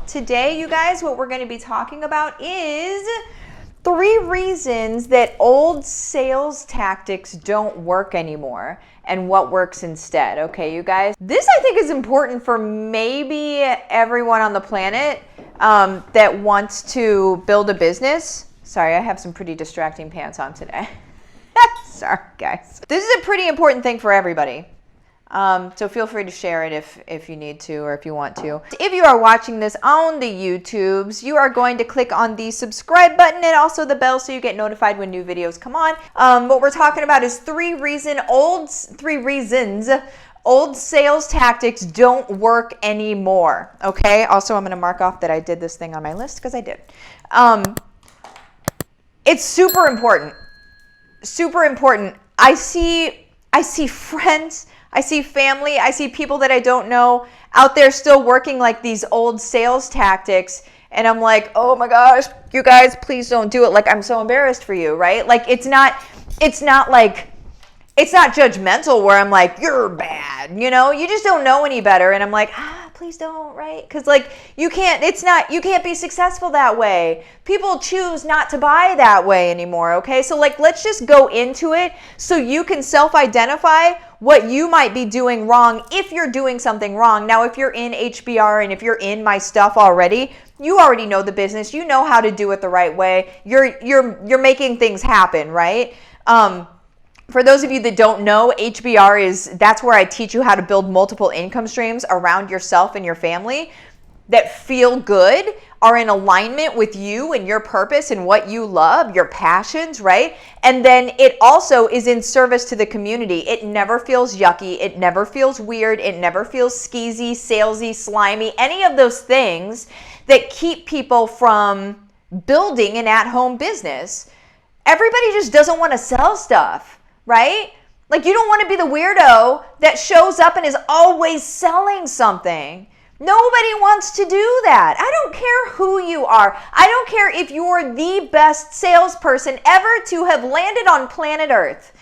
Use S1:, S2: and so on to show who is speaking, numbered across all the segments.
S1: Today, you guys, what we're going to be talking about is 3 reasons that old sales tactics don't work anymore and what works instead. Okay, you guys? This, I think, is important for maybe everyone on the planet that wants to build a business. Sorry, I have some pretty distracting pants on today. Sorry, guys. This is a pretty important thing for everybody. So feel free to share it if you need to or if you want to. If you are watching this on the YouTubes, you are going to click on the subscribe button and also the bell so you get notified when new videos come on. What we're talking about is 3 reasons old sales tactics don't work anymore. Okay. Also, I'm going to mark off that I did this thing on my list because I did. It's super important. Super important. I see friends, I see family, I see people that I don't know out there still working like these old sales tactics. And I'm like, oh my gosh, you guys, please don't do it. Like, I'm so embarrassed for you, right? Like, it's not judgmental where I'm like, you're bad, you know? You just don't know any better. And I'm like, please don't, right? Because like, you can't be successful that way. People choose not to buy that way anymore, okay? So like, let's just go into it so you can self-identify what you might be doing wrong if you're doing something wrong. Now, if you're in HBR and if you're in my stuff already, you already know the business. You know how to do it the right way. You're making things happen, right? For those of you that don't know, HBR that's where I teach you how to build multiple income streams around yourself and your family that feel good, are in alignment with you and your purpose and what you love, your passions, right? And then it also is in service to the community. It never feels yucky. It never feels weird. It never feels skeezy, salesy, slimy, any of those things that keep people from building an at-home business. Everybody just doesn't want to sell stuff, right? Like, you don't want to be the weirdo that shows up and is always selling something. Nobody wants to do that. I don't care who you are. I don't care if you're the best salesperson ever to have landed on planet Earth.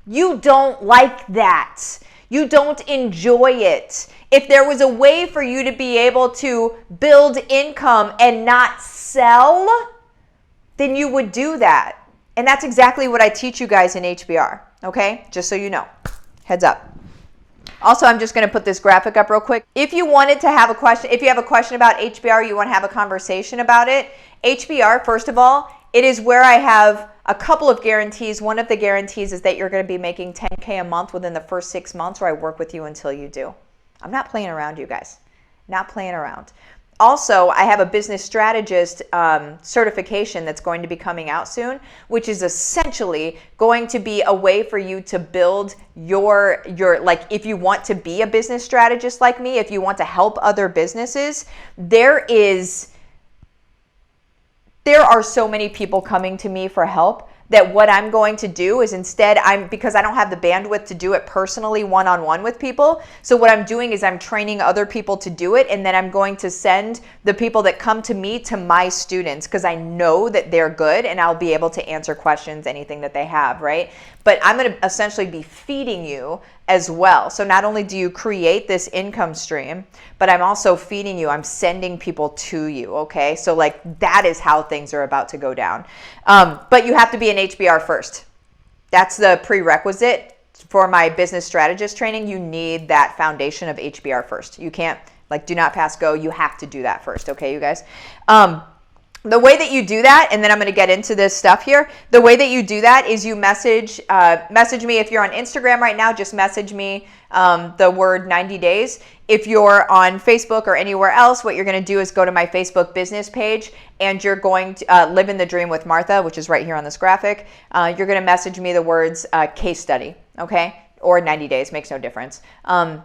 S1: You don't like that. You don't enjoy it. If there was a way for you to be able to build income and not sell, then you would do that. And that's exactly what I teach you guys in HBR, okay? Just so you know. Heads up. Also, I'm just going to put this graphic up real quick. If you wanted to have a question, if you have a question about HBR, you want to have a conversation about it, HBR, first of all, it is where I have a couple of guarantees. One of the guarantees is that you're going to be making $10K a month within the first 6 months, where I work with you until you do. I'm not playing around, you guys. Not playing around. Also, I have a business strategist certification that's going to be coming out soon, which is essentially going to be a way for you to build your like, if you want to be a business strategist like me, if you want to help other businesses, there are so many people coming to me for help that what I'm going to do is instead, because I don't have the bandwidth to do it personally one-on-one with people. So what I'm doing is I'm training other people to do it. And then I'm going to send the people that come to me to my students because I know that they're good and I'll be able to answer questions, anything that they have, right? But I'm going to essentially be feeding you as well. So not only do you create this income stream, but I'm also feeding you. I'm sending people to you, okay? So like, that is how things are about to go down. But you have to be an HBR first. That's the prerequisite for my business strategist training. You need that foundation of HBR first. You can't, like, do not pass go. You have to do that first, okay, you guys? The way that you do that, and then I'm going to get into this stuff here. The way that you do that is you message me. If you're on Instagram right now, just message me the word 90 days. If you're on Facebook or anywhere else, what you're going to do is go to my Facebook business page and you're going to live in the dream with Martha, which is right here on this graphic. You're going to message me the words case study, okay? Or 90 days, makes no difference.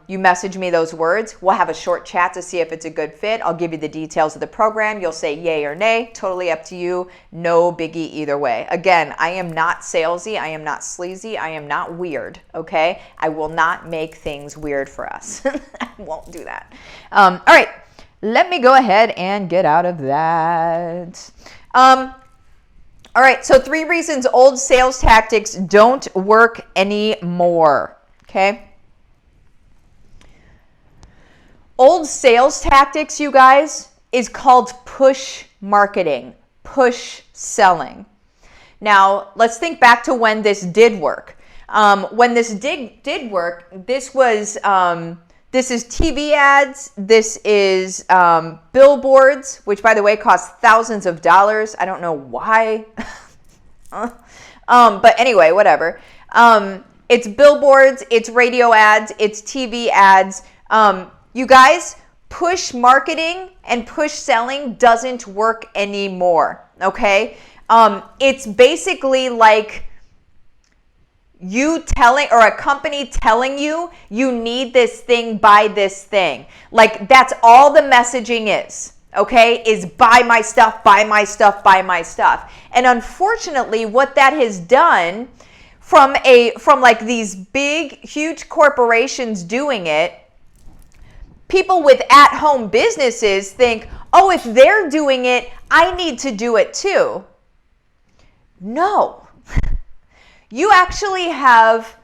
S1: You message me those words. We'll have a short chat to see if it's a good fit. I'll give you the details of the program. You'll say yay or nay, totally up to you. No biggie either way. Again, I am not salesy. I am not sleazy. I am not weird, okay? I will not make things weird for us. I won't do that. All right, let me go ahead and get out of that. All right, so 3 reasons old sales tactics don't work anymore, okay? Old sales tactics, you guys, is called push marketing, push selling. Now, let's think back to when this did work. When this did work, this is TV ads, this is billboards, which by the way cost thousands of dollars. I don't know why. But anyway, whatever. It's billboards, it's radio ads, it's TV ads. You guys, push marketing and push selling doesn't work anymore, okay? It's basically like you telling, or a company telling you, you need this thing, buy this thing. Like, that's all the messaging is, okay? Is buy my stuff, buy my stuff, buy my stuff. And unfortunately, what that has done from like these big, huge corporations doing it, people with at-home businesses think, oh, if they're doing it, I need to do it too. No. You actually have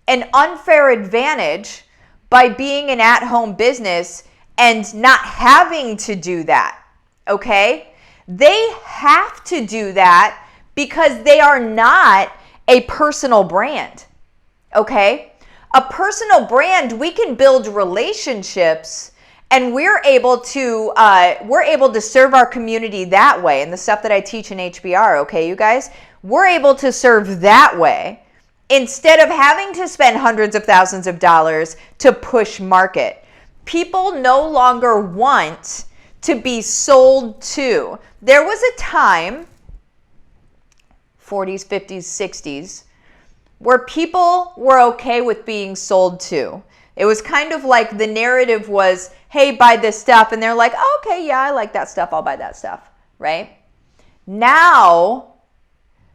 S1: an unfair advantage by being an at-home business and not having to do that, okay? They have to do that because they are not a personal brand, okay? A personal brand, we can build relationships and we're able to serve our community that way. And the stuff that I teach in HBR, okay, you guys, we're able to serve that way instead of having to spend hundreds of thousands of dollars to push market. People no longer want to be sold to. There was a time, 40s, 50s, 60s, where people were okay with being sold to. It was kind of like the narrative was, hey, buy this stuff. And they're like, oh, okay, yeah, I like that stuff. I'll buy that stuff, right? Now,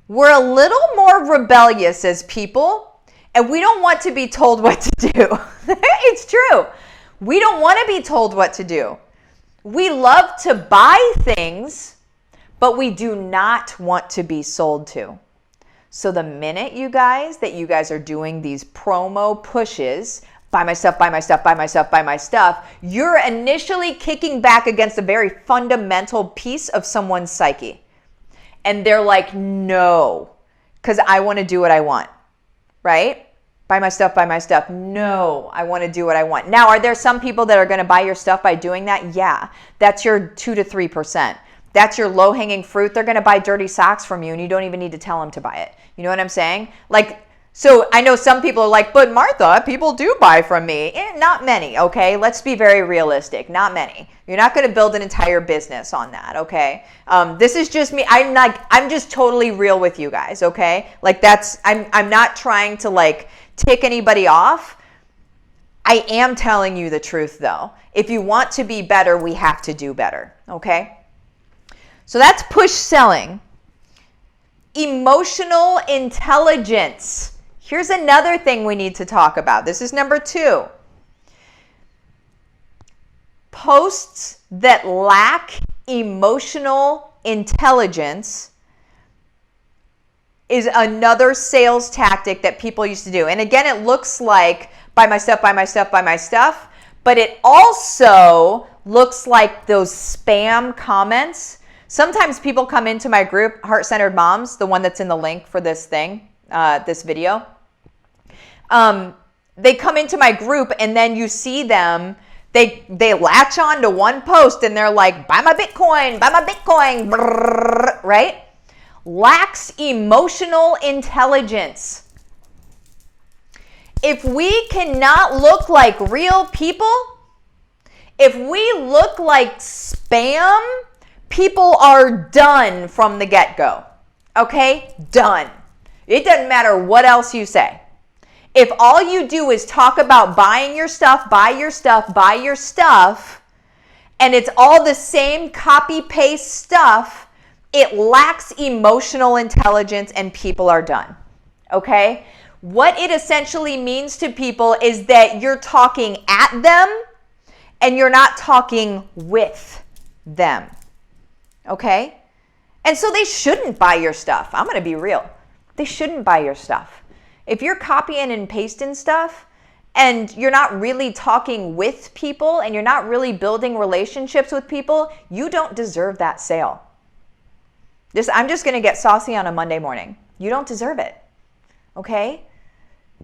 S1: we're a little more rebellious as people, and we don't want to be told what to do. It's true. We don't want to be told what to do. We love to buy things, but we do not want to be sold to. So the minute you guys are doing these promo pushes, buy my stuff, buy my stuff, buy my stuff, buy my stuff, you're initially kicking back against a very fundamental piece of someone's psyche. And they're like, no, because I want to do what I want, right? Buy my stuff, buy my stuff. No, I want to do what I want. Now, are there some people that are going to buy your stuff by doing that? Yeah, that's your 2 to 3%. That's your low-hanging fruit. They're going to buy dirty socks from you and you don't even need to tell them to buy it. You know what I'm saying? Like, so I know some people are like, but Martha, people do buy from me. Not many, okay? Let's be very realistic. Not many. You're not going to build an entire business on that, okay? This is just me. I'm just totally real with you guys, okay? Like I'm not trying to like tick anybody off. I am telling you the truth though. If you want to be better, we have to do better, okay? So that's push selling. Emotional intelligence. Here's another thing we need to talk about. This is number 2. Posts that lack emotional intelligence is another sales tactic that people used to do. And again, it looks like buy my stuff, buy my stuff, buy my stuff. But it also looks like those spam comments. Sometimes people come into my group, Heart-Centered Moms, the one that's in the link for this thing, this video. They come into my group and then you see them, they latch on to one post and they're like, buy my Bitcoin, brrr, right? Lacks emotional intelligence. If we cannot look like real people, if we look like spam, people are done from the get-go. Okay? Done. It doesn't matter what else you say. If all you do is talk about buying your stuff, buy your stuff, buy your stuff, and it's all the same copy-paste stuff, it lacks emotional intelligence and people are done. Okay? What it essentially means to people is that you're talking at them and you're not talking with them. Okay? And so they shouldn't buy your stuff. I'm going to be real. They shouldn't buy your stuff. If you're copying and pasting stuff and you're not really talking with people and you're not really building relationships with people, you don't deserve that sale. I'm just going to get saucy on a Monday morning. You don't deserve it. Okay?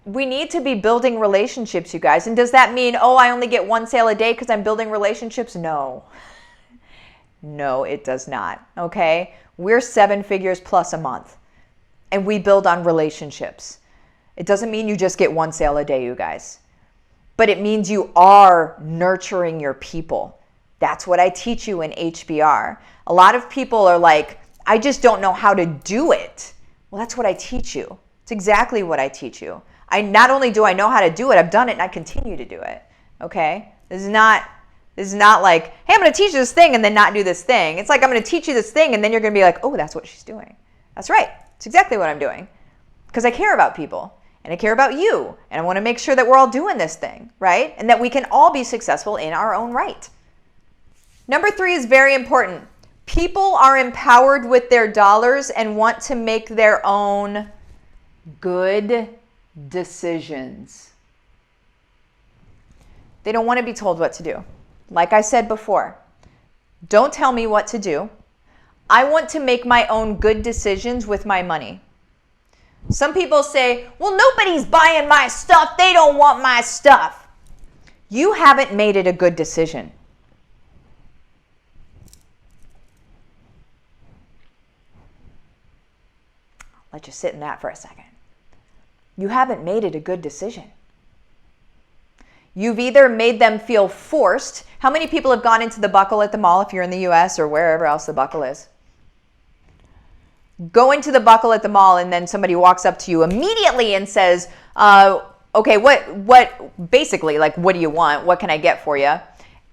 S1: We need to be building relationships, you guys. And does that mean, oh, I only get one sale a day because I'm building relationships? No. No, it does not. Okay? We're 7 figures plus a month. And we build on relationships. It doesn't mean you just get one sale a day, you guys. But it means you are nurturing your people. That's what I teach you in HBR. A lot of people are like, I just don't know how to do it. Well, that's what I teach you. It's exactly what I teach you. Not only do I know how to do it, I've done it and I continue to do it. Okay? This is not like, hey, I'm going to teach you this thing and then not do this thing. It's like, I'm going to teach you this thing and then you're going to be like, oh, that's what she's doing. That's right. It's exactly what I'm doing. Because I care about people and I care about you. And I want to make sure that we're all doing this thing, right? And that we can all be successful in our own right. Number 3 is very important. People are empowered with their dollars and want to make their own good decisions. They don't want to be told what to do. Like I said before, don't tell me what to do. I want to make my own good decisions with my money. Some people say, well, nobody's buying my stuff. They don't want my stuff. You haven't made it a good decision. Let you sit in that for a second. You haven't made it a good decision. You've either made them feel forced. How many people have gone into the Buckle at the mall if you're in the US or wherever else the Buckle is? Go into the Buckle at the mall and then somebody walks up to you immediately and says, okay, what basically, like, what do you want? What can I get for you?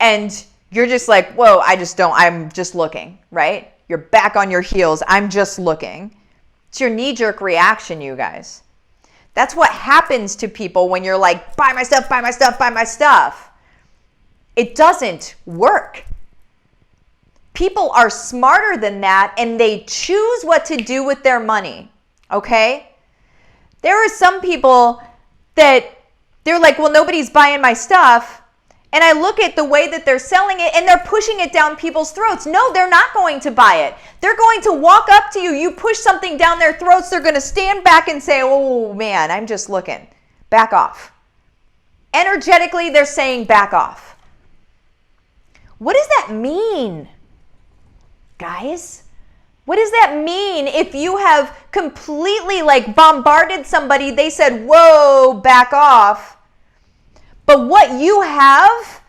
S1: And you're just like, whoa, I'm just looking, right? You're back on your heels. I'm just looking. It's your knee-jerk reaction, you guys. That's what happens to people when you're like, buy my stuff, buy my stuff, buy my stuff. It doesn't work. People are smarter than that and they choose what to do with their money, okay? There are some people that they're like, well, nobody's buying my stuff. And I look at the way that they're selling it and they're pushing it down people's throats. No, they're not going to buy it. They're going to walk up to you. You push something down their throats. They're going to stand back and say, oh man, I'm just looking. Back off. Energetically, they're saying back off. What does that mean, guys? What does that mean if you have completely like bombarded somebody, they said, whoa, back off. But what you have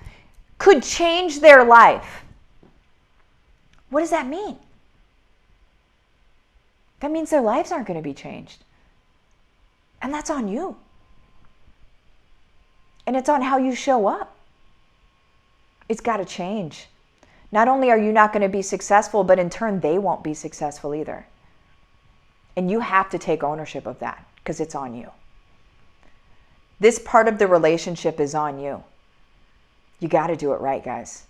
S1: could change their life. What does that mean? That means their lives aren't going to be changed. And that's on you. And it's on how you show up. It's got to change. Not only are you not going to be successful, but in turn, they won't be successful either. And you have to take ownership of that because it's on you. This part of the relationship is on you. You got to do it right, guys.